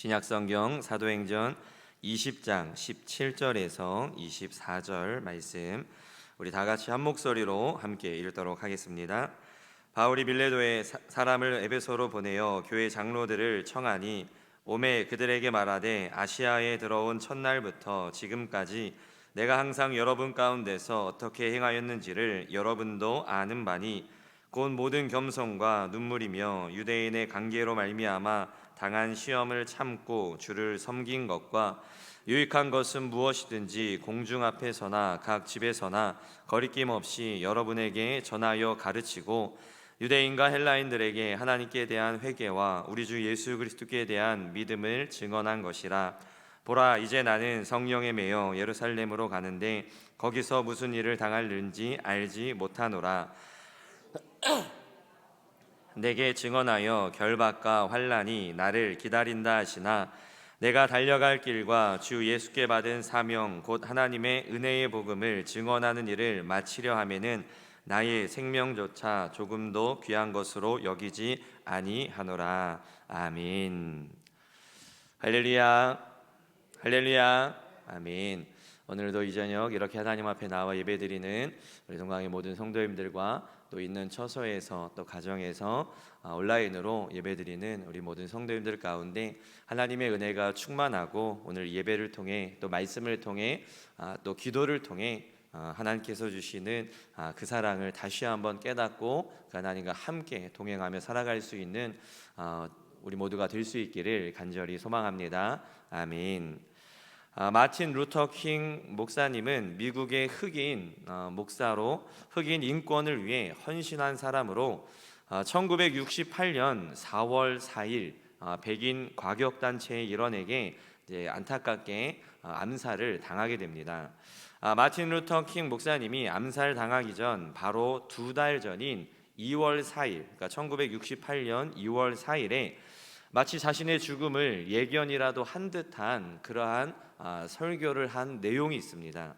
신약성경 사도행전 20장 17절에서 24절 말씀, 우리 다 같이 한 목소리로 함께 읽도록 하겠습니다. 바울이 밀레도에 사람을 에베소로 보내어 교회 장로들을 청하니 오매 그들에게 말하되 아시아에 들어온 첫날부터 지금까지 내가 항상 여러분 가운데서 어떻게 행하였는지를 여러분도 아는 바니 곧 모든 겸손과 눈물이며 유대인의 관계로 말미암아 당한 시험을 참고 주를 섬긴 것과 유익한 것은 무엇이든지 공중 앞에서나 각 집에서나 거리낌 없이 여러분에게 전하여 가르치고 유대인과 헬라인들에게 하나님께 대한 회개와 우리 주 예수 그리스도께 대한 믿음을 증언한 것이라. 보라, 이제 나는 성령에 매여 예루살렘으로 가는데 거기서 무슨 일을 당할는지 알지 못하노라. 내게 증언하여 결박과 환난이 나를 기다린다 하시나 내가 달려갈 길과 주 예수께 받은 사명 곧 하나님의 은혜의 복음을 증언하는 일을 마치려 하면은 나의 생명조차 조금도 귀한 것으로 여기지 아니하노라. 아멘. 할렐루야, 할렐루야, 아멘. 오늘도 이 저녁 이렇게 하나님 앞에 나와 예배드리는 우리 동강의 모든 성도님들과 또 있는 처소에서 또 가정에서 온라인으로 예배드리는 우리 모든 성도님들 가운데 하나님의 은혜가 충만하고 오늘 예배를 통해 또 말씀을 통해 또 기도를 통해 하나님께서 주시는 그 사랑을 다시 한번 깨닫고 그 하나님과 함께 동행하며 살아갈 수 있는 우리 모두가 될 수 있기를 간절히 소망합니다. 아멘. 마틴 루터 킹 목사님은 미국의 흑인 목사로 흑인 인권을 위해 헌신한 사람으로 1968년 4월 4일 백인 과격단체의 일원에게 안타깝게 암살을 당하게 됩니다. 마틴 루터 킹 목사님이 암살 당하기 전 바로 2달 전인 2월 4일, 그러니까 1968년 2월 4일에 마치 자신의 죽음을 예견이라도 한 듯한 그러한 설교를 한 내용이 있습니다.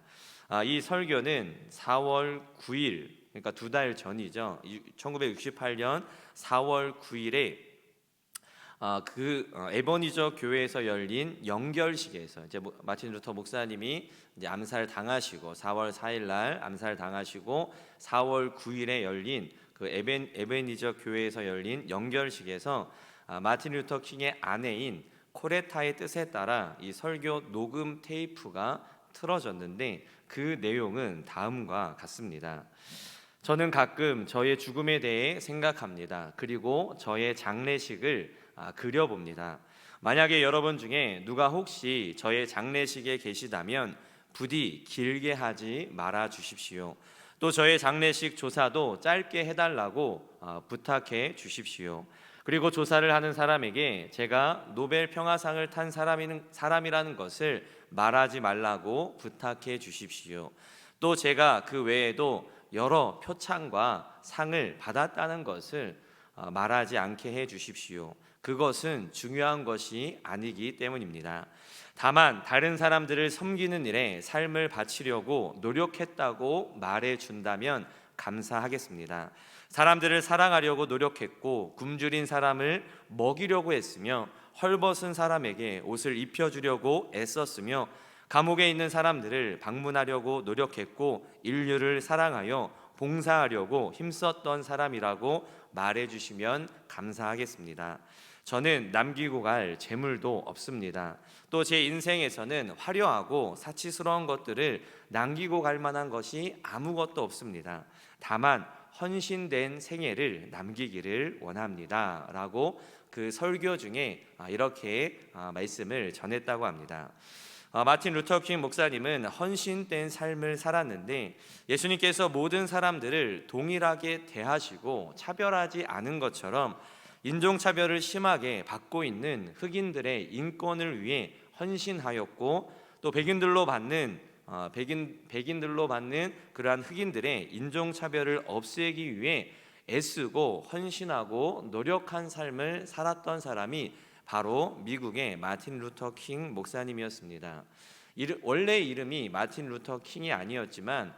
이 설교는 4월 9일, 그러니까 2달 전이죠. 1968년 4월 9일에 에버니저 교회에서 열린 연결식에서 이제 마틴 루터 목사님이 이제 암살 당하시고 4월 4일 날 암살 당하시고 4월 9일에 열린 그 에베니저 교회에서 열린 연결식에서 마틴 루터 킹의 아내인 코레타의 뜻에 따라 이 설교 녹음 테이프가 틀어졌는데 그 내용은 다음과 같습니다. 저는 가끔 저의 죽음에 대해 생각합니다. 그리고 저의 장례식을 그려봅니다. 만약에 여러분 중에 누가 혹시 저의 장례식에 계시다면 부디 길게 하지 말아 주십시오. 또 저의 장례식 조사도 짧게 해달라고 부탁해 주십시오. 그리고 조사를 하는 사람에게 제가 노벨 평화상을 탄 사람이라는 것을 말하지 말라고 부탁해 주십시오. 또 제가 그 외에도 여러 표창과 상을 받았다는 것을 말하지 않게 해 주십시오. 그것은 중요한 것이 아니기 때문입니다. 다만 다른 사람들을 섬기는 일에 삶을 바치려고 노력했다고 말해 준다면 감사하겠습니다. 사람들을 사랑하려고 노력했고 굶주린 사람을 먹이려고 했으며 헐벗은 사람에게 옷을 입혀주려고 애썼으며 감옥에 있는 사람들을 방문하려고 노력했고 인류를 사랑하여 봉사하려고 힘썼던 사람이라고 말해주시면 감사하겠습니다. 저는 남기고 갈 재물도 없습니다. 또 제 인생에서는 화려하고 사치스러운 것들을 남기고 갈 만한 것이 아무것도 없습니다. 다만 헌신된 생애를 남기기를 원합니다 라고 그 설교 중에 이렇게 말씀을 전했다고 합니다. 마틴 루터 킹 목사님은 헌신된 삶을 살았는데 예수님께서 모든 사람들을 동일하게 대하시고 차별하지 않은 것처럼 인종차별을 심하게 받고 있는 흑인들의 인권을 위해 헌신하였고 또 백인들로 받는 그러한 흑인들의 인종차별을 없애기 위해 애쓰고 헌신하고 노력한 삶을 살았던 사람이 바로 미국의 마틴 루터 킹 목사님이었습니다. 원래 이름이 마틴 루터 킹이 아니었지만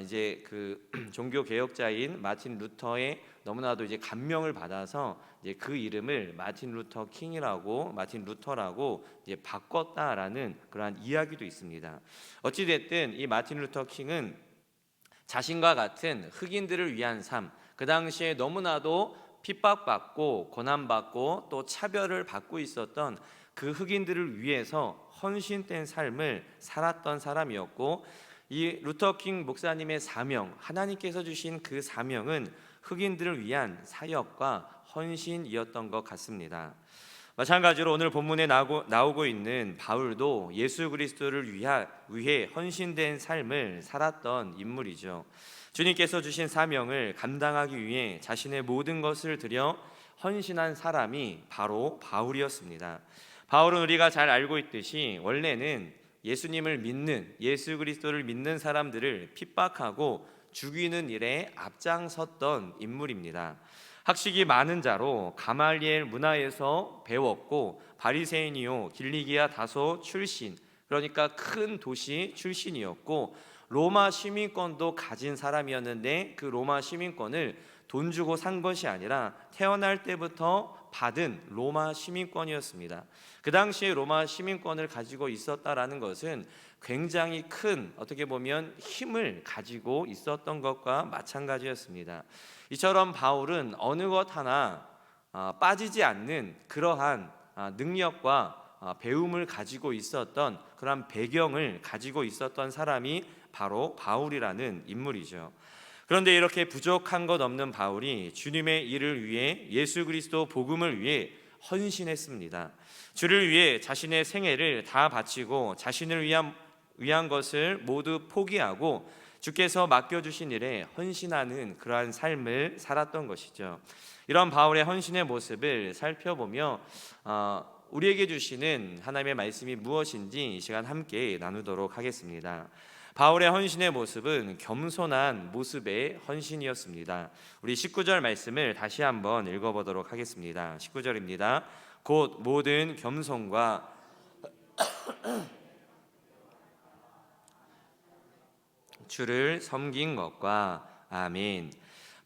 이제 그 종교 개혁자인 마틴 루터의 너무나도 이제 감명을 받아서 이제 그 이름을 마틴 루터라고 이제 바꿨다라는 그러한 이야기도 있습니다. 어찌 됐든 이 마틴 루터 킹은 자신과 같은 흑인들을 위한 삶, 그 당시에 너무나도 핍박받고 고난받고 또 차별을 받고 있었던 그 흑인들을 위해서 헌신된 삶을 살았던 사람이었고, 이 루터킹 목사님의 사명, 하나님께서 주신 그 사명은 흑인들을 위한 사역과 헌신이었던 것 같습니다. 마찬가지로 오늘 본문에 나오고 있는 바울도 예수 그리스도를 위해 헌신된 삶을 살았던 인물이죠. 주님께서 주신 사명을 감당하기 위해 자신의 모든 것을 들여 헌신한 사람이 바로 바울이었습니다. 바울은 우리가 잘 알고 있듯이 원래는 예수님을 믿는, 예수 그리스도를 믿는 사람들을 핍박하고 죽이는 일에 앞장섰던 인물입니다. 학식이 많은 자로 가말리엘 문화에서 배웠고, 바리새인이요 길리기아 다소 출신, 그러니까 큰 도시 출신이었고, 로마 시민권도 가진 사람이었는데 그 로마 시민권을 돈 주고 산 것이 아니라 태어날 때부터 받은 로마 시민권이었습니다. 그 당시에 로마 시민권을 가지고 있었다라는 것은 굉장히 큰, 어떻게 보면 힘을 가지고 있었던 것과 마찬가지였습니다. 이처럼 바울은 어느 것 하나 빠지지 않는 그러한 능력과 배움을 가지고 있었던, 그러한 배경을 가지고 있었던 사람이 바로 바울이라는 인물이죠. 그런데 이렇게 부족한 것 없는 바울이 주님의 일을 위해, 예수 그리스도 복음을 위해 헌신했습니다. 주를 위해 자신의 생애를 다 바치고 자신을 위한 것을 모두 포기하고 주께서 맡겨주신 일에 헌신하는 그러한 삶을 살았던 것이죠. 이런 바울의 헌신의 모습을 살펴보며 우리에게 주시는 하나님의 말씀이 무엇인지 이 시간 함께 나누도록 하겠습니다. 바울의 헌신의 모습은 겸손한 모습의 헌신이었습니다. 우리 19절 말씀을 다시 한번 읽어보도록 하겠습니다. 19절입니다. 곧 모든 겸손과 주를 섬긴 것과. 아멘.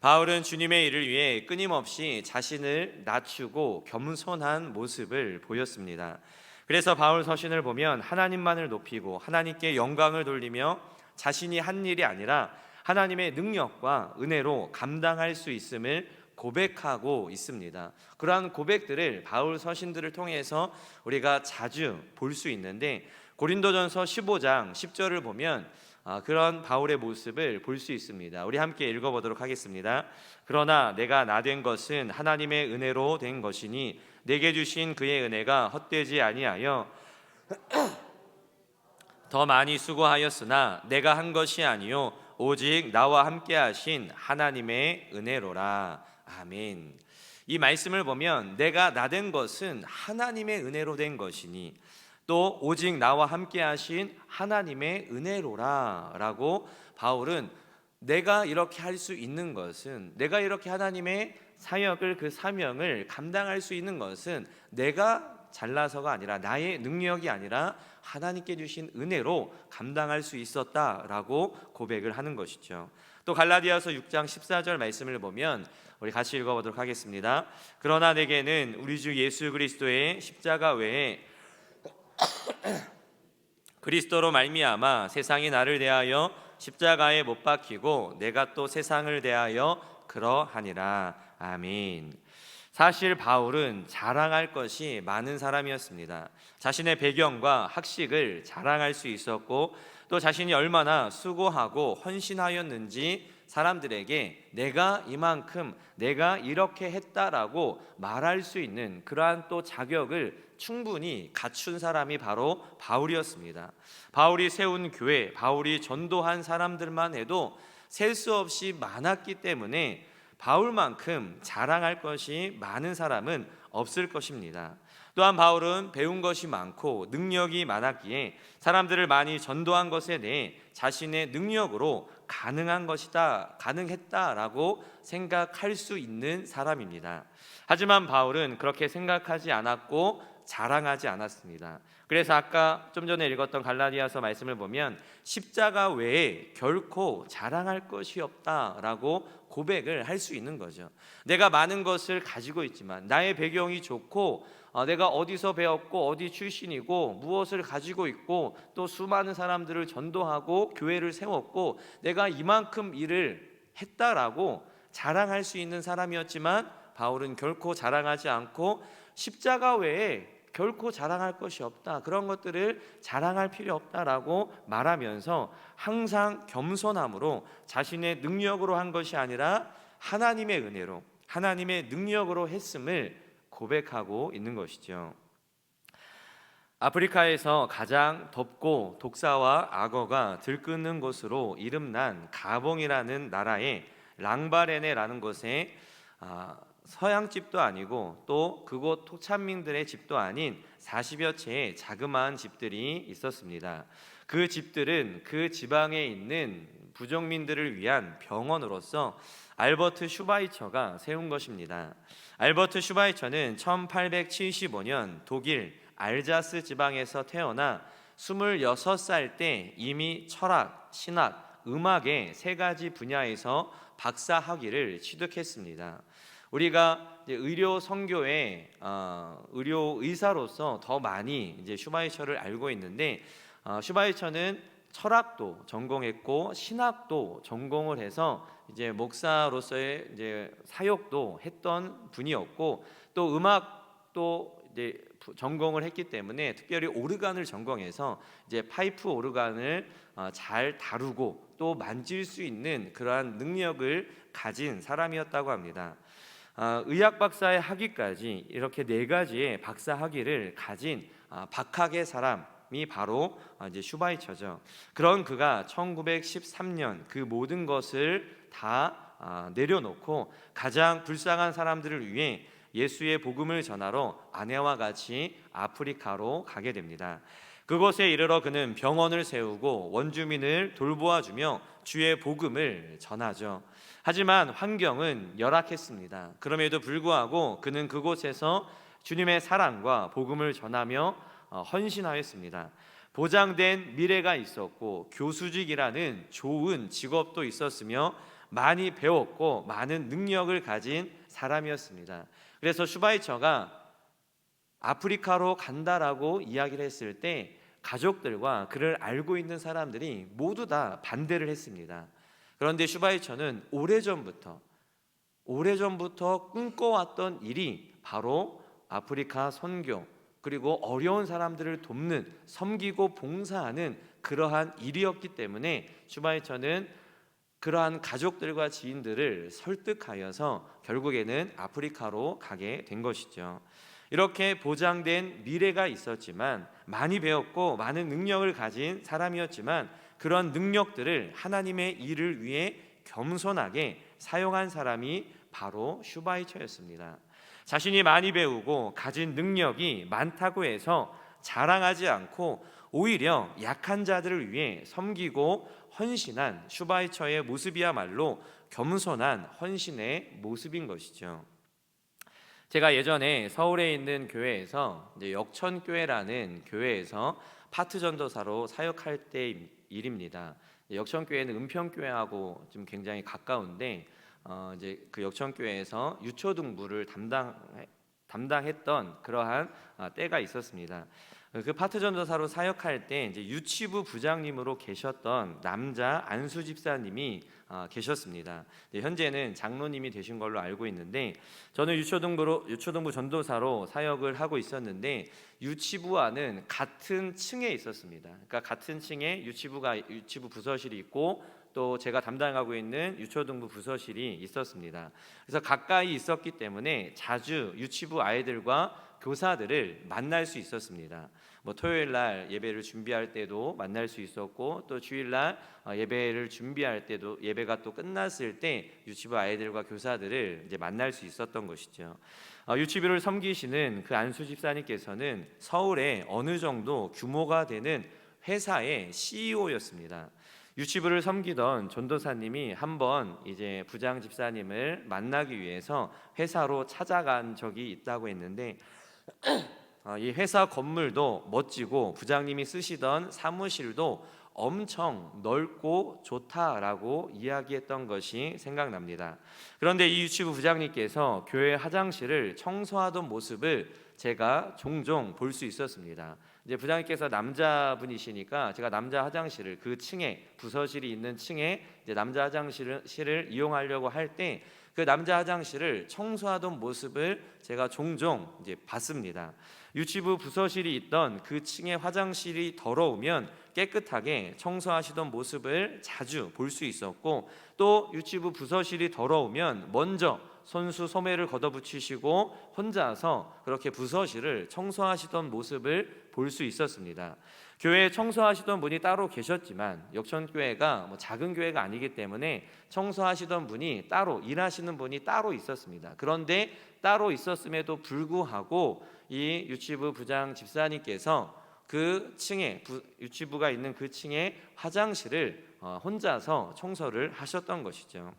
바울은 주님의 일을 위해 끊임없이 자신을 낮추고 겸손한 모습을 보였습니다. 그래서 바울 서신을 보면 하나님만을 높이고 하나님께 영광을 돌리며 자신이 한 일이 아니라 하나님의 능력과 은혜로 감당할 수 있음을 고백하고 있습니다. 그러한 고백들을 바울 서신들을 통해서 우리가 자주 볼 수 있는데, 고린도전서 15장 10절을 보면 그런 바울의 모습을 볼 수 있습니다. 우리 함께 읽어보도록 하겠습니다. 그러나 내가 나된 것은 하나님의 은혜로 된 것이니 내게 주신 그의 은혜가 헛되지 아니하여 더 많이 수고하였으나 내가 한 것이 아니요 오직 나와 함께 하신 하나님의 은혜로라. 아멘. 이 말씀을 보면 내가 나된 것은 하나님의 은혜로 된 것이니 또 오직 나와 함께 하신 하나님의 은혜로라 라고, 바울은 내가 이렇게 할 수 있는 것은, 내가 이렇게 하나님의 사역을, 그 사명을 감당할 수 있는 것은 내가 잘나서가 아니라, 나의 능력이 아니라 하나님께 주신 은혜로 감당할 수 있었다라고 고백을 하는 것이죠. 또 갈라디아서 6장 14절 말씀을 보면 우리 같이 읽어보도록 하겠습니다. 그러나 내게는 우리 주 예수 그리스도의 십자가 외에 그리스도로 말미암아 세상이 나를 대하여 십자가에 못 박히고 내가 또 세상을 대하여 그러하니라. 아멘. 사실 바울은 자랑할 것이 많은 사람이었습니다. 자신의 배경과 학식을 자랑할 수 있었고, 또 자신이 얼마나 수고하고 헌신하였는지 사람들에게 내가 이만큼, 내가 이렇게 했다라고 말할 수 있는 그러한 또 자격을 충분히 갖춘 사람이 바로 바울이었습니다. 바울이 세운 교회, 바울이 전도한 사람들만 해도 셀 수 없이 많았기 때문에 바울만큼 자랑할 것이 많은 사람은 없을 것입니다. 또한 바울은 배운 것이 많고 능력이 많았기에 사람들을 많이 전도한 것에 대해 자신의 능력으로 가능했다라고 생각할 수 있는 사람입니다. 하지만 바울은 그렇게 생각하지 않았고 자랑하지 않았습니다. 그래서 아까 좀 전에 읽었던 갈라디아서 말씀을 보면 십자가 외에 결코 자랑할 것이 없다라고 고백을 할 수 있는 거죠. 내가 많은 것을 가지고 있지만, 나의 배경이 좋고 내가 어디서 배웠고 어디 출신이고 무엇을 가지고 있고 또 수많은 사람들을 전도하고 교회를 세웠고 내가 이만큼 일을 했다라고 자랑할 수 있는 사람이었지만, 바울은 결코 자랑하지 않고 십자가 외에 결코 자랑할 것이 없다, 그런 것들을 자랑할 필요 없다라고 말하면서 항상 겸손함으로 자신의 능력으로 한 것이 아니라 하나님의 은혜로, 하나님의 능력으로 했음을 고백하고 있는 것이죠. 아프리카에서 가장 덥고 독사와 악어가 들끓는 곳으로 이름난 가봉이라는 나라의 랑바레네라는 곳에 서양집도 아니고 또 그곳 토착민들의 집도 아닌 40여 채의 자그마한 집들이 있었습니다. 그 집들은 그 지방에 있는 부족민들을 위한 병원으로서 알버트 슈바이처가 세운 것입니다. 알버트 슈바이처는 1875년 독일 알자스 지방에서 태어나 26살 때 이미 철학, 신학, 음악의 세 가지 분야에서 박사 학위를 취득했습니다. 우리가 이제 의료 선교의 의료 의사로서 더 많이 이제 슈바이처를 알고 있는데, 슈바이처는 철학도 전공했고 신학도 전공을 해서 이제 목사로서의 이제 사역도 했던 분이었고, 또 음악도 이제 전공을 했기 때문에 특별히 오르간을 전공해서 이제 파이프 오르간을 잘 다루고 또 만질 수 있는 그러한 능력을 가진 사람이었다고 합니다. 의학 박사의 학위까지 이렇게 네 가지의 박사 학위를 가진 박학의 사람이 바로 이제 슈바이처죠. 그런 그가 1913년 그 모든 것을 다 내려놓고 가장 불쌍한 사람들을 위해 예수의 복음을 전하러 아내와 같이 아프리카로 가게 됩니다. 그곳에 이르러 그는 병원을 세우고 원주민을 돌보아주며 주의 복음을 전하죠. 하지만 환경은 열악했습니다. 그럼에도 불구하고 그는 그곳에서 주님의 사랑과 복음을 전하며 헌신하였습니다. 보장된 미래가 있었고 교수직이라는 좋은 직업도 있었으며 많이 배웠고 많은 능력을 가진 사람이었습니다. 그래서 슈바이처가 아프리카로 간다라고 이야기를 했을 때 가족들과 그를 알고 있는 사람들이 모두 다 반대를 했습니다. 그런데 슈바이처는 오래전부터 꿈꿔왔던 일이 바로 아프리카 선교, 그리고 어려운 사람들을 돕는, 섬기고 봉사하는 그러한 일이었기 때문에 슈바이처는 그러한 가족들과 지인들을 설득하여서 결국에는 아프리카로 가게 된 것이죠. 이렇게 보장된 미래가 있었지만, 많이 배웠고 많은 능력을 가진 사람이었지만, 그런 능력들을 하나님의 일을 위해 겸손하게 사용한 사람이 바로 슈바이처였습니다. 자신이 많이 배우고 가진 능력이 많다고 해서 자랑하지 않고 오히려 약한 자들을 위해 섬기고 헌신한 슈바이처의 모습이야말로 겸손한 헌신의 모습인 것이죠. 제가 예전에 서울에 있는 교회에서 이제 역천교회라는 교회에서 파트 전도사로 사역할 때 일입니다. 역천교회는 은평교회하고 좀 굉장히 가까운데 이제 그 역천교회에서 유초등부를 담당했던 그러한 때가 있었습니다. 그 파트 전도사로 사역할 때 이제 유치부 부장님으로 계셨던 남자 안수 집사님이 계셨습니다. 현재는 장로님이 되신 걸로 알고 있는데, 저는 유초등부 전도사로 사역을 하고 있었는데 유치부와는 같은 층에 있었습니다. 그러니까 같은 층에 유치부 부서실이 있고 또 제가 담당하고 있는 유초등부 부서실이 있었습니다. 그래서 가까이 있었기 때문에 자주 유치부 아이들과 교사들을 만날 수 있었습니다. 토요일 날 예배를 준비할 때도 만날 수 있었고, 또 주일 날 예배를 준비할 때도, 예배가 또 끝났을 때 유치부 아이들과 교사들을 이제 만날 수 있었던 것이죠. 유치부를 섬기시는 그 안수 집사님께서는 서울에 어느 정도 규모가 되는 회사의 CEO였습니다. 유치부를 섬기던 전도사님이 한번 이제 부장 집사님을 만나기 위해서 회사로 찾아간 적이 있다고 했는데 이 회사 건물도 멋지고 부장님이 쓰시던 사무실도 엄청 넓고 좋다라고 이야기했던 것이 생각납니다. 그런데 이 유치부 부장님께서 교회 화장실을 청소하던 모습을 제가 종종 볼 수 있었습니다. 이제 부장님께서 남자분이시니까 제가 남자 화장실을 그 층에 부서실이 있는 층에 이제 남자 화장실을 이용하려고 할 때 그 남자 화장실을 청소하던 모습을 제가 종종 이제 봤습니다. 유치부 부서실이 있던 그 층의 화장실이 더러우면 깨끗하게 청소하시던 모습을 자주 볼 수 있었고, 또 유치부 부서실이 더러우면 먼저 손수 소매를 걷어붙이시고 혼자서 그렇게 부서실을 청소하시던 모습을 볼 수 있었습니다. 교회에 청소하시던 분이 따로 계셨지만 역천교회가 작은 교회가 아니기 때문에 청소하시던 분이 따로, 일하시는 분이 따로 있었습니다. 그런데 따로 있었음에도 불구하고 이 유치부 부장 집사님께서 그 층에, 유치부가 있는 그 층에 화장실을 혼자서 청소를 하셨던 것이죠.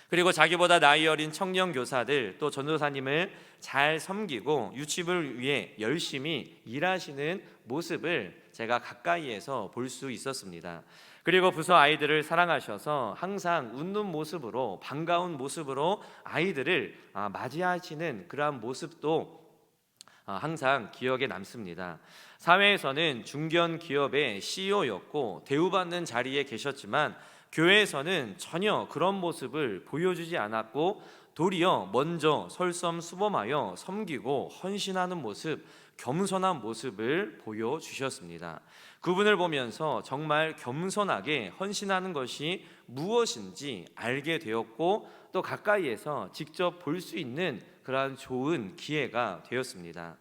그리고 자기보다 나이 어린 청년 교사들, 또 전도사님을 잘 섬기고 유치부를 위해 열심히 일하시는 모습을 제가 가까이에서 볼 수 있었습니다. 그리고 부서 아이들을 사랑하셔서 항상 웃는 모습으로, 반가운 모습으로 아이들을 맞이하시는 그러한 모습도 항상 기억에 남습니다. 사회에서는 중견 기업의 CEO였고 대우받는 자리에 계셨지만 교회에서는 전혀 그런 모습을 보여주지 않았고 도리어 먼저 솔선수범하여 섬기고 헌신하는 모습, 겸손한 모습을 보여주셨습니다. 그분을 보면서 정말 겸손하게 헌신하는 것이 무엇인지 알게 되었고, 또 가까이에서 직접 볼 수 있는 그러한 좋은 기회가 되었습니다.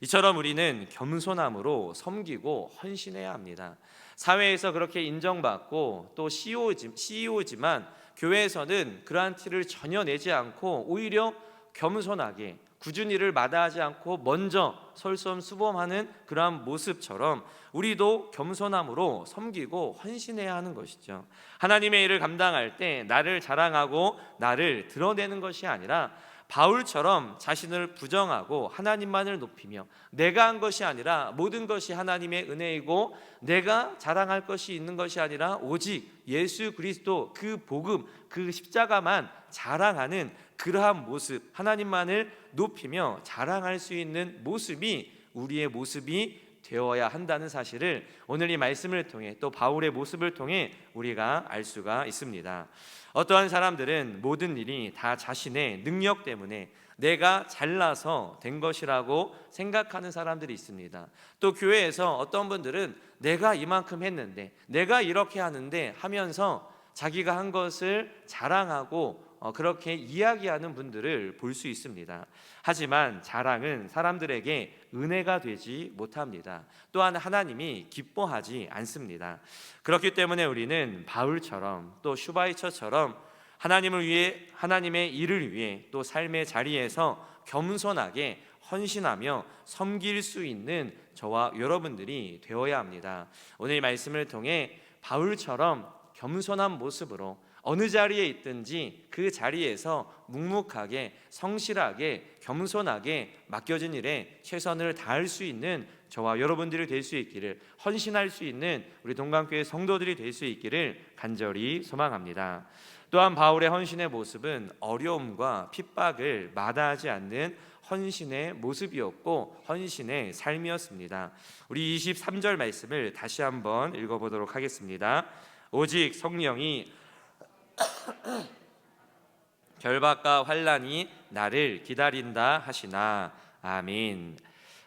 이처럼 우리는 겸손함으로 섬기고 헌신해야 합니다. 사회에서 그렇게 인정받고 또 CEO지만 교회에서는 그러한 티를 전혀 내지 않고 오히려 겸손하게 굳은 일을 마다하지 않고 먼저 솔선수범하는 그러한 모습처럼 우리도 겸손함으로 섬기고 헌신해야 하는 것이죠. 하나님의 일을 감당할 때 나를 자랑하고 나를 드러내는 것이 아니라 바울처럼 자신을 부정하고 하나님만을 높이며 내가 한 것이 아니라 모든 것이 하나님의 은혜이고 내가 자랑할 것이 있는 것이 아니라 오직 예수 그리스도 그 복음, 그 십자가만 자랑하는 그러한 모습, 하나님만을 높이며 자랑할 수 있는 모습이 우리의 모습이 되어야 한다는 사실을 오늘 이 말씀을 통해 또 바울의 모습을 통해 우리가 알 수가 있습니다. 어떠한 사람들은 모든 일이 다 자신의 능력 때문에 내가 잘나서 된 것이라고 생각하는 사람들이 있습니다. 또 교회에서 어떤 분들은 내가 이만큼 했는데, 내가 이렇게 하는데 하면서 자기가 한 것을 자랑하고 그렇게 이야기하는 분들을 볼 수 있습니다. 하지만 자랑은 사람들에게 은혜가 되지 못합니다. 또한 하나님이 기뻐하지 않습니다. 그렇기 때문에 우리는 바울처럼 또 슈바이처처럼 하나님을 위해, 하나님의 일을 위해 또 삶의 자리에서 겸손하게 헌신하며 섬길 수 있는 저와 여러분들이 되어야 합니다. 오늘 이 말씀을 통해 바울처럼 겸손한 모습으로 어느 자리에 있든지 그 자리에서 묵묵하게 성실하게 겸손하게 맡겨진 일에 최선을 다할 수 있는 저와 여러분들이 될 수 있기를, 헌신할 수 있는 우리 동강교회 성도들이 될 수 있기를 간절히 소망합니다. 또한 바울의 헌신의 모습은 어려움과 핍박을 마다하지 않는 헌신의 모습이었고 헌신의 삶이었습니다. 우리 23절 말씀을 다시 한번 읽어보도록 하겠습니다. 오직 성령이 결박과 환난이 나를 기다린다 하시나. 아멘.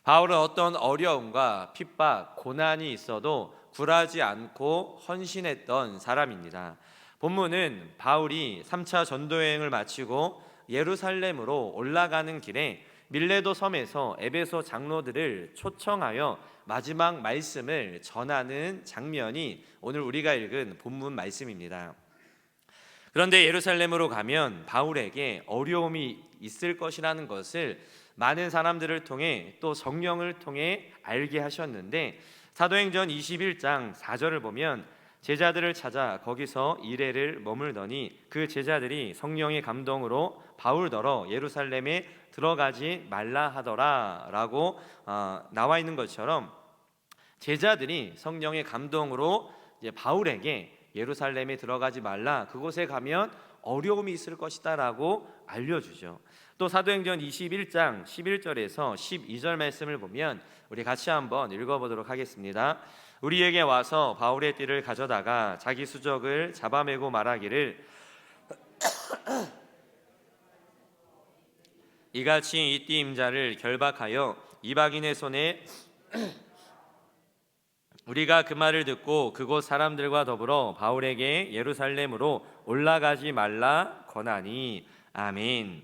바울은 어떤 어려움과 핍박, 고난이 있어도 굴하지 않고 헌신했던 사람입니다. 본문은 바울이 3차 전도여행을 마치고 예루살렘으로 올라가는 길에 밀레도 섬에서 에베소 장로들을 초청하여 마지막 말씀을 전하는 장면이 오늘 우리가 읽은 본문 말씀입니다. 그런데 예루살렘으로 가면 바울에게 어려움이 있을 것이라는 것을 많은 사람들을 통해 또 성령을 통해 알게 하셨는데 사도행전 21장 4절을 보면 제자들을 찾아 거기서 이레를 머물더니 그 제자들이 성령의 감동으로 바울더러 예루살렘에 들어가지 말라 하더라라고 나와 있는 것처럼 제자들이 성령의 감동으로 이제 바울에게 예루살렘에 들어가지 말라, 그곳에 가면 어려움이 있을 것이다라고 알려주죠. 또 사도행전 21장 11절에서 12절 말씀을 보면 우리 같이 한번 읽어보도록 하겠습니다. 우리에게 와서 바울의 띠를 가져다가 자기 수적을 잡아매고 말하기를 이같이 이 띠 임자를 결박하여 이방인의 손에 우리가 그 말을 듣고 그곳 사람들과 더불어 바울에게 예루살렘으로 올라가지 말라 권하니. 아멘.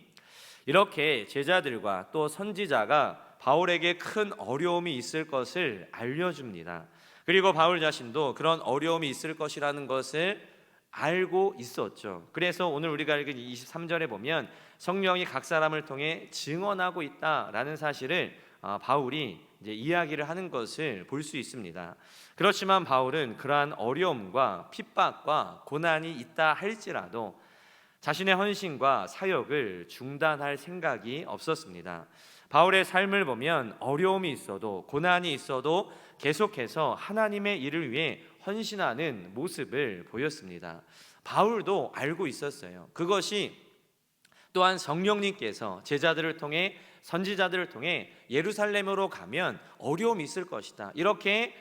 이렇게 제자들과 또 선지자가 바울에게 큰 어려움이 있을 것을 알려줍니다. 그리고 바울 자신도 그런 어려움이 있을 것이라는 것을 알고 있었죠. 그래서 오늘 우리가 읽은 23절에 보면 성령이 각 사람을 통해 증언하고 있다라는 사실을 바울이 이제 이야기를 하는 것을 볼 수 있습니다. 그렇지만 바울은 그러한 어려움과 핍박과 고난이 있다 할지라도 자신의 헌신과 사역을 중단할 생각이 없었습니다. 바울의 삶을 보면 어려움이 있어도 고난이 있어도 계속해서 하나님의 일을 위해 헌신하는 모습을 보였습니다. 바울도 알고 있었어요. 그것이 또한 성령님께서 제자들을 통해 선지자들을 통해 예루살렘으로 가면 어려움이 있을 것이다, 이렇게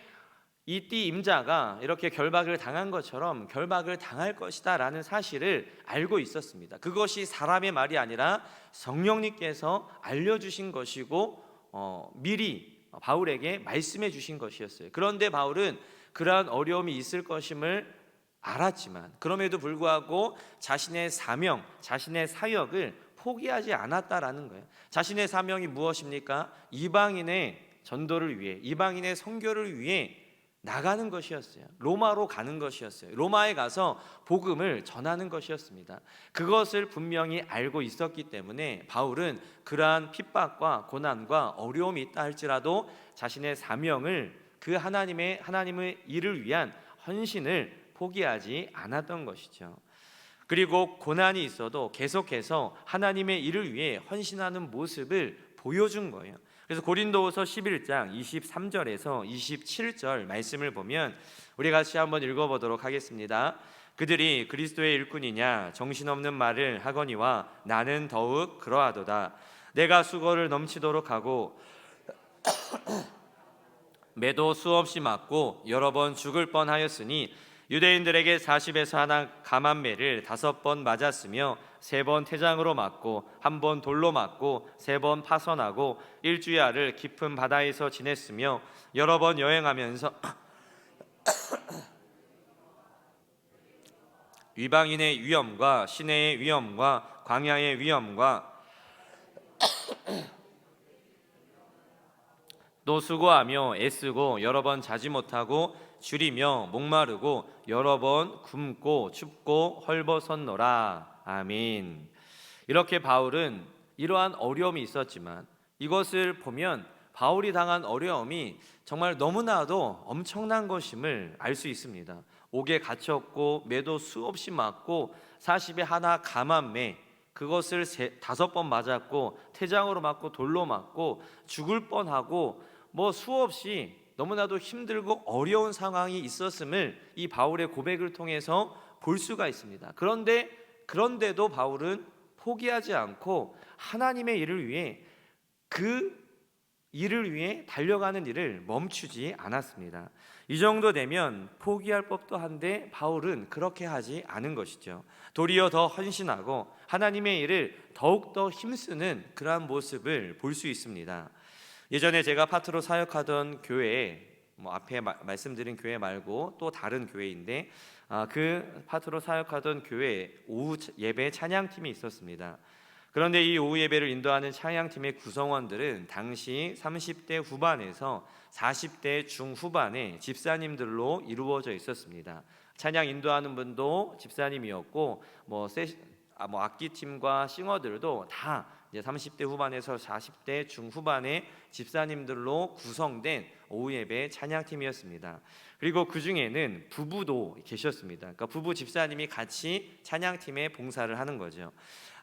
이 띠 임자가 이렇게 결박을 당한 것처럼 결박을 당할 것이다 라는 사실을 알고 있었습니다. 그것이 사람의 말이 아니라 성령님께서 알려주신 것이고 미리 바울에게 말씀해 주신 것이었어요. 그런데 바울은 그러한 어려움이 있을 것임을 알았지만 그럼에도 불구하고 자신의 사명, 자신의 사역을 포기하지 않았다라는 거예요. 자신의 사명이 무엇입니까? 이방인의 전도를 위해, 이방인의 선교를 위해 나가는 것이었어요. 로마로 가는 것이었어요. 로마에 가서 복음을 전하는 것이었습니다. 그것을 분명히 알고 있었기 때문에 바울은 그러한 핍박과 고난과 어려움이 있다 할지라도 자신의 사명을, 그 하나님의 일을 위한 헌신을 포기하지 않았던 것이죠. 그리고 고난이 있어도 계속해서 하나님의 일을 위해 헌신하는 모습을 보여준 거예요. 그래서 고린도후서 11장 23절에서 27절 말씀을 보면 우리 같이 한번 읽어보도록 하겠습니다. 그들이 그리스도의 일꾼이냐 정신없는 말을 하거니와 나는 더욱 그러하도다. 내가 수고를 넘치도록 하고 매도 수없이 맞고 여러 번 죽을 뻔하였으니 유대인들에게 40에서 하나 감한매를 5번 맞았으며 3번 태장으로 맞고 1번 돌로 맞고 3번 파선하고 일주야를 깊은 바다에서 지냈으며 여러 번 여행하면서 이방인의 위험과 시내의 위험과 광야의 위험과 또 수고하며 애쓰고 여러 번 자지 못하고 줄이며 목마르고 여러 번 굶고 춥고 헐벗었노라. 아멘. 이렇게 바울은 이러한 어려움이 있었지만 이것을 보면 바울이 당한 어려움이 정말 너무나도 엄청난 것임을 알 수 있습니다. 옥에 갇혔고 매도 수없이 맞고 40에 하나 감한매, 그것을 5번 맞았고 태장으로 맞고 돌로 맞고 죽을 뻔하고 수없이 너무나도 힘들고 어려운 상황이 있었음을 이 바울의 고백을 통해서 볼 수가 있습니다. 그런데도 바울은 포기하지 않고 하나님의 일을 위해, 그 일을 위해 달려가는 일을 멈추지 않았습니다. 이 정도 되면 포기할 법도 한데 바울은 그렇게 하지 않은 것이죠. 도리어 더 헌신하고 하나님의 일을 더욱더 힘쓰는 그러한 모습을 볼 수 있습니다. 예전에 제가 파트로 사역하던 교회에 앞에 말씀드린 교회 말고 또 다른 교회인데 그 파트로 사역하던 교회에 오후 예배 찬양팀이 있었습니다. 그런데 이 오후 예배를 인도하는 찬양팀의 구성원들은 당시 30대 후반에서 40대 중후반의 집사님들로 이루어져 있었습니다. 찬양 인도하는 분도 집사님이었고 악기팀과 싱어들도 다 이제 30대 후반에서 40대 중후반의 집사님들로 구성된 오후 예배 찬양팀이었습니다. 그리고 그 중에는 부부도 계셨습니다. 그러니까 부부 집사님이 같이 찬양팀에 봉사를 하는 거죠.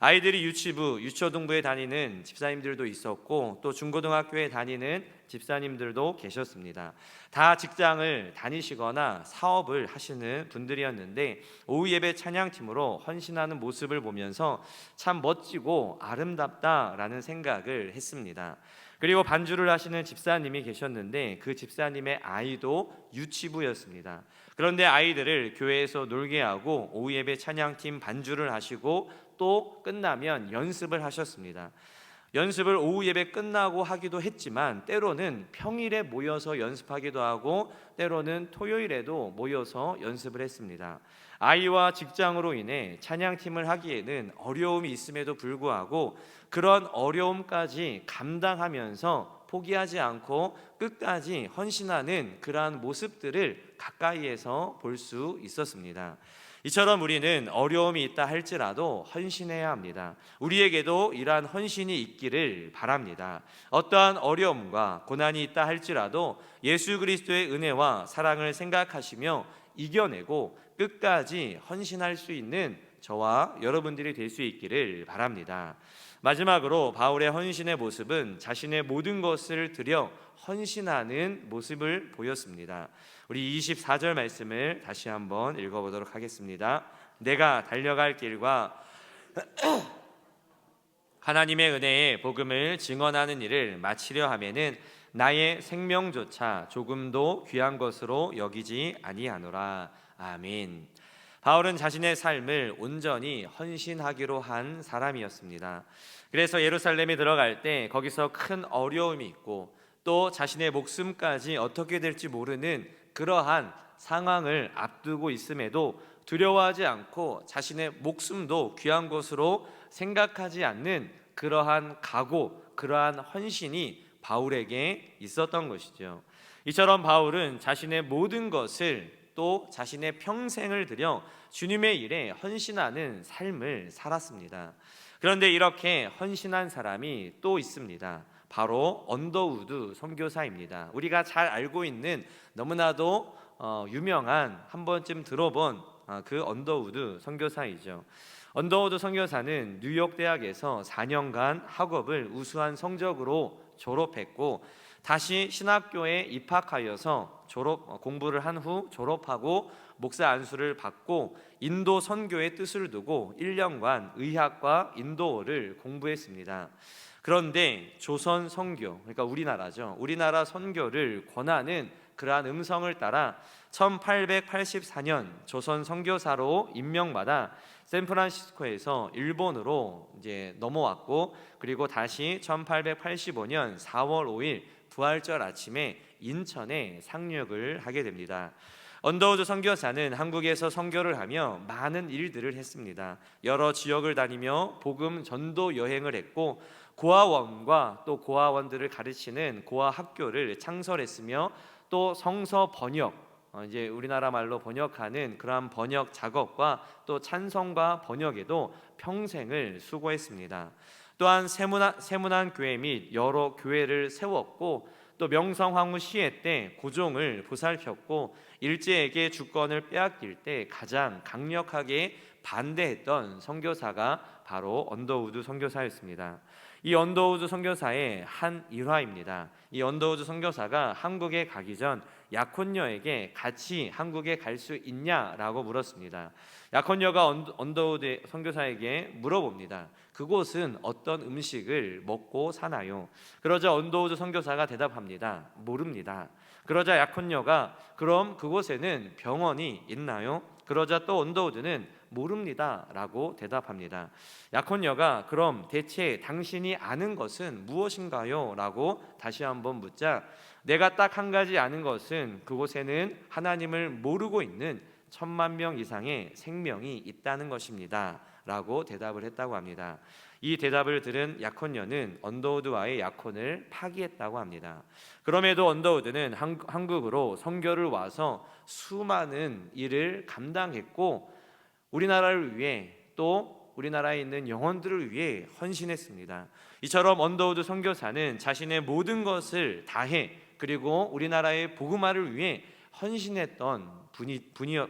아이들이 유치부, 유초등부에 다니는 집사님들도 있었고 또 중고등학교에 다니는 집사님들도 계셨습니다. 다 직장을 다니시거나 사업을 하시는 분들이었는데 오후 예배 찬양팀으로 헌신하는 모습을 보면서 참 멋지고 아름답다라는 생각을 했습니다. 그리고 반주를 하시는 집사님이 계셨는데 그 집사님의 아이도 유치부였습니다. 그런데 아이들을 교회에서 놀게 하고 오후 예배 찬양팀 반주를 하시고 또 끝나면 연습을 하셨습니다. 연습을 오후 예배 끝나고 하기도 했지만 때로는 평일에 모여서 연습하기도 하고 때로는 토요일에도 모여서 연습을 했습니다. 아이와 직장으로 인해 찬양팀을 하기에는 어려움이 있음에도 불구하고 그런 어려움까지 감당하면서 포기하지 않고 끝까지 헌신하는 그러한 모습들을 가까이에서 볼 수 있었습니다. 이처럼 우리는 어려움이 있다 할지라도 헌신해야 합니다. 우리에게도 이러한 헌신이 있기를 바랍니다. 어떠한 어려움과 고난이 있다 할지라도 예수 그리스도의 은혜와 사랑을 생각하시며 이겨내고 끝까지 헌신할 수 있는 저와 여러분들이 될 수 있기를 바랍니다. 마지막으로 바울의 헌신의 모습은 자신의 모든 것을 들여 헌신하는 모습을 보였습니다. 우리 24절 말씀을 다시 한번 읽어보도록 하겠습니다. 내가 달려갈 길과 하나님의 은혜의 복음을 증언하는 일을 마치려 하면은 나의 생명조차 조금도 귀한 것으로 여기지 아니하노라. 아멘. 바울은 자신의 삶을 온전히 헌신하기로 한 사람이었습니다. 그래서 예루살렘에 들어갈 때 거기서 큰 어려움이 있고 또 자신의 목숨까지 어떻게 될지 모르는 그러한 상황을 앞두고 있음에도 두려워하지 않고 자신의 목숨도 귀한 것으로 생각하지 않는 그러한 각오, 그러한 헌신이 바울에게 있었던 것이죠. 이처럼 바울은 자신의 모든 것을 또 자신의 평생을 들여 주님의 일에 헌신하는 삶을 살았습니다. 그런데 이렇게 헌신한 사람이 또 있습니다. 바로 언더우드 선교사입니다. 우리가 잘 알고 있는 너무나도 유명한 한 번쯤 들어본 그 언더우드 선교사이죠. 언더우드 선교사는 뉴욕 대학에서 4년간 학업을 우수한 성적으로 졸업했고 다시 신학교에 입학하여서 공부를 한 후 졸업하고 목사 안수를 받고 인도 선교의 뜻을 두고 1년간 의학과 인도어를 공부했습니다. 그런데 조선 선교, 그러니까 우리나라죠. 우리나라 선교를 권하는 그러한 음성을 따라 1884년 조선 선교사로 임명받아 샌프란시스코에서 일본으로 이제 넘어왔고 그리고 다시 1885년 4월 5일 부활절 아침에 인천에 상륙을 하게 됩니다. 언더우드 선교사는 한국에서 선교를 하며 많은 일들을 했습니다. 여러 지역을 다니며 복음 전도 여행을 했고 고아원과 또 고아원들을 가르치는 고아 학교를 창설했으며 또 성서 번역, 이제 우리나라 말로 번역하는 그러한 번역 작업과 또 찬송가 번역에도 평생을 수고했습니다. 또한 세문안 교회 및 여러 교회를 세웠고 또 명성황후 시해 때 고종을 보살폈고 일제에게 주권을 빼앗길 때 가장 강력하게 반대했던 선교사가 바로 언더우드 선교사였습니다. 이 언더우드 선교사의 한 일화입니다. 이 언더우드 선교사가 한국에 가기 전 약혼녀에게 같이 한국에 갈 수 있냐라고 물었습니다. 약혼녀가 언더우드 선교사에게 물어봅니다. 그곳은 어떤 음식을 먹고 사나요? 그러자 언더우드 선교사가 대답합니다. 모릅니다. 그러자 약혼녀가 그럼 그곳에는 병원이 있나요? 그러자 또 언더우드는 모릅니다 라고 대답합니다. 약혼녀가 그럼 대체 당신이 아는 것은 무엇인가요? 라고 다시 한번 묻자 내가 딱 한 가지 아는 것은 그곳에는 하나님을 모르고 있는 1000만 명 이상의 생명이 있다는 것입니다 라고 대답을 했다고 합니다. 이 대답을 들은 약혼녀는 언더우드와의 약혼을 파기했다고 합니다. 그럼에도 언더우드는 한국으로 선교를 와서 수많은 일을 감당했고 우리나라를 위해 또 우리나라에 있는 영혼들을 위해 헌신했습니다. 이처럼 언더우드 선교사는 자신의 모든 것을 다해 그리고 우리나라의 복음화를 위해 헌신했던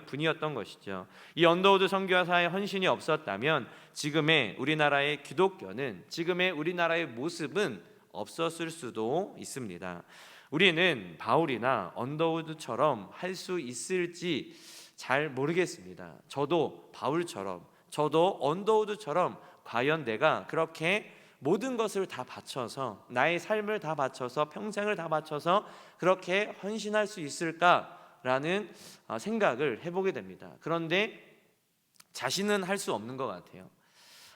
분이었던 것이죠. 이 언더우드 선교사의 헌신이 없었다면 지금의 우리나라의 기독교는, 지금의 우리나라의 모습은 없었을 수도 있습니다. 우리는 바울이나 언더우드처럼 할 수 있을지 잘 모르겠습니다. 저도 바울처럼, 저도 언더우드처럼 과연 내가 그렇게 모든 것을 다 바쳐서, 나의 삶을 다 바쳐서, 평생을 다 바쳐서 그렇게 헌신할 수 있을까라는 생각을 해보게 됩니다. 그런데 자신은 할 수 없는 것 같아요.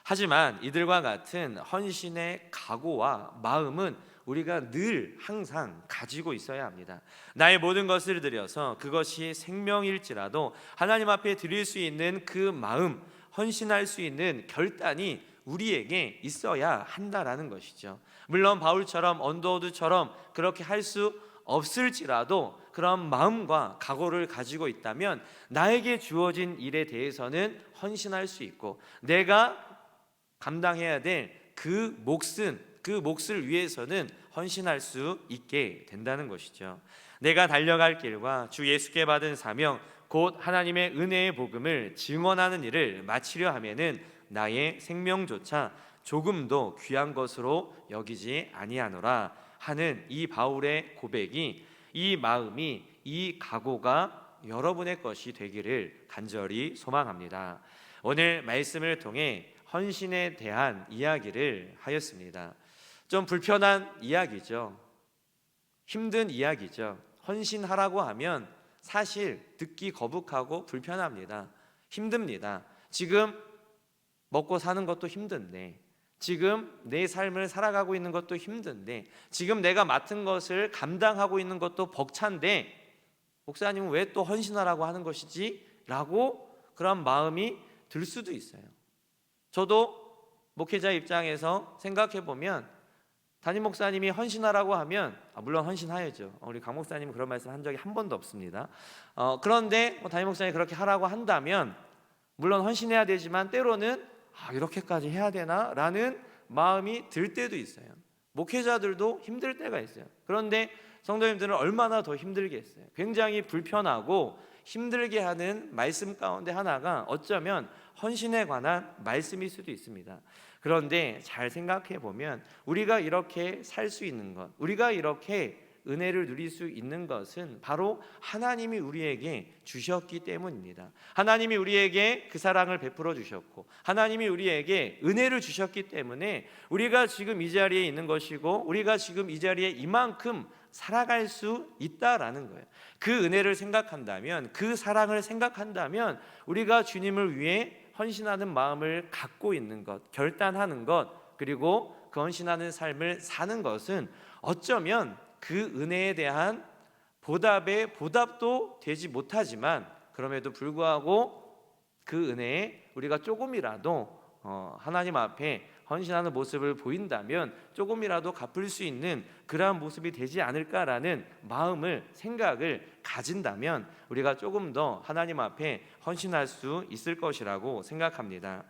하지만 이들과 같은 헌신의 각오와 마음은 우리가 늘 항상 가지고 있어야 합니다. 나의 모든 것을 들여서 그것이 생명일지라도 하나님 앞에 드릴 수 있는 그 마음, 헌신할 수 있는 결단이 우리에게 있어야 한다라는 것이죠. 물론 바울처럼 언더우드처럼 그렇게 할 수 없을지라도 그런 마음과 각오를 가지고 있다면 나에게 주어진 일에 대해서는 헌신할 수 있고, 내가 감당해야 될 그 몫을 위해서는 헌신할 수 있게 된다는 것이죠. 내가 달려갈 길과 주 예수께 받은 사명, 곧 하나님의 은혜의 복음을 증언하는 일을 마치려 하면은 나의 생명조차 조금도 귀한 것으로 여기지 아니하노라 하는 이 바울의 고백이, 이 마음이, 이 각오가 여러분의 것이 되기를 간절히 소망합니다. 오늘 말씀을 통해 헌신에 대한 이야기를 하였습니다. 좀 불편한 이야기죠. 힘든 이야기죠. 헌신하라고 하면 사실 듣기 거북하고 불편합니다. 힘듭니다. 지금 먹고 사는 것도 힘든데, 지금 내 삶을 살아가고 있는 것도 힘든데, 지금 내가 맡은 것을 감당하고 있는 것도 벅찬데 목사님은 왜 또 헌신하라고 하는 것이지? 라고 그런 마음이 들 수도 있어요. 저도 목회자 입장에서 생각해 보면 담임 목사님이 헌신하라고 하면 물론 헌신하야죠. 우리 강 목사님은 그런 말씀 한 적이 한 번도 없습니다. 그런데 담임 목사님이 그렇게 하라고 한다면 물론 헌신해야 되지만 때로는 이렇게까지 해야 되나? 라는 마음이 들 때도 있어요. 목회자들도 힘들 때가 있어요. 그런데 성도님들은 얼마나 더 힘들겠어요. 굉장히 불편하고 힘들게 하는 말씀 가운데 하나가 어쩌면 헌신에 관한 말씀일 수도 있습니다. 그런데 잘 생각해 보면 우리가 이렇게 살 수 있는 것, 우리가 이렇게 은혜를 누릴 수 있는 것은 바로 하나님이 우리에게 주셨기 때문입니다. 하나님이 우리에게 그 사랑을 베풀어 주셨고, 하나님이 우리에게 은혜를 주셨기 때문에 우리가 지금 이 자리에 있는 것이고, 우리가 지금 이 자리에 이만큼 살아갈 수 있다라는 거예요. 그 은혜를 생각한다면, 그 사랑을 생각한다면 우리가 주님을 위해 헌신하는 마음을 갖고 있는 것, 결단하는 것, 그리고 그 헌신하는 삶을 사는 것은 어쩌면 그 은혜에 대한 보답의 보답도 되지 못하지만, 그럼에도 불구하고 그 은혜에 우리가 조금이라도 하나님 앞에 헌신하는 모습을 보인다면 조금이라도 갚을 수 있는 그러한 모습이 되지 않을까라는 마음을, 생각을 가진다면 우리가 조금 더 하나님 앞에 헌신할 수 있을 것이라고 생각합니다.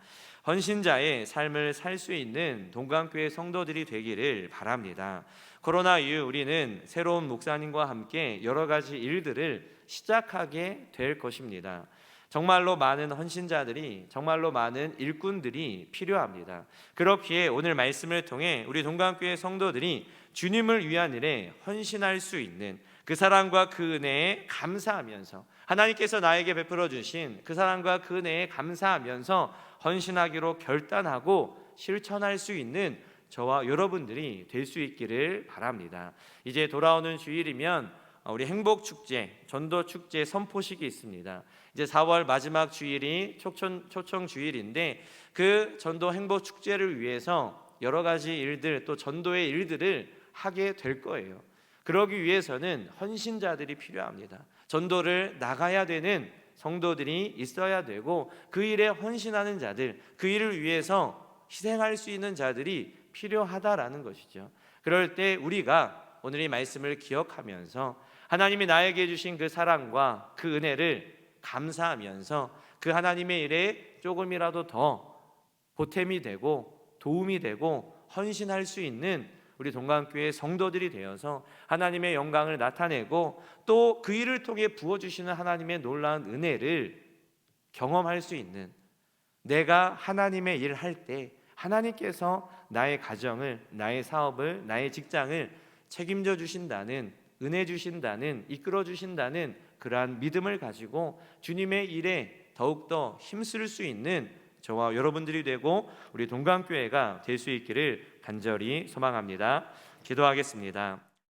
헌신자의 삶을 살 수 있는 동강교회 성도들이 되기를 바랍니다. 코로나 이후 우리는 새로운 목사님과 함께 여러 가지 일들을 시작하게 될 것입니다. 정말로 많은 헌신자들이, 정말로 많은 일꾼들이 필요합니다. 그렇기에 오늘 말씀을 통해 우리 동강교회 성도들이 주님을 위한 일에 헌신할 수 있는 그 사랑과 그 은혜에 감사하면서, 하나님께서 나에게 베풀어 주신 그 사랑과 그 은혜에 감사하면서 헌신하기로 결단하고 실천할 수 있는 저와 여러분들이 될 수 있기를 바랍니다. 이제 돌아오는 주일이면 우리 행복축제, 전도축제 선포식이 있습니다. 이제 4월 마지막 주일이 초청 주일인데, 그 전도 행복축제를 위해서 여러 가지 일들, 또 전도의 일들을 하게 될 거예요. 그러기 위해서는 헌신자들이 필요합니다. 전도를 나가야 되는 성도들이 있어야 되고, 그 일에 헌신하는 자들, 그 일을 위해서 희생할 수 있는 자들이 필요하다라는 것이죠. 그럴 때 우리가 오늘 이 말씀을 기억하면서 하나님이 나에게 주신 그 사랑과 그 은혜를 감사하면서 그 하나님의 일에 조금이라도 더 보탬이 되고 도움이 되고 헌신할 수 있는 우리 동강교회 성도들이 되어서 하나님의 영광을 나타내고 또 그 일을 통해 부어주시는 하나님의 놀라운 은혜를 경험할 수 있는, 내가 하나님의 일을 할 때 하나님께서 나의 가정을, 나의 사업을, 나의 직장을 책임져 주신다는, 은혜 주신다는, 이끌어 주신다는 그러한 믿음을 가지고 주님의 일에 더욱더 힘쓸 수 있는 저와 여러분들이 되고 우리 동강교회가 될 수 있기를 간절히 소망합니다. 기도하겠습니다.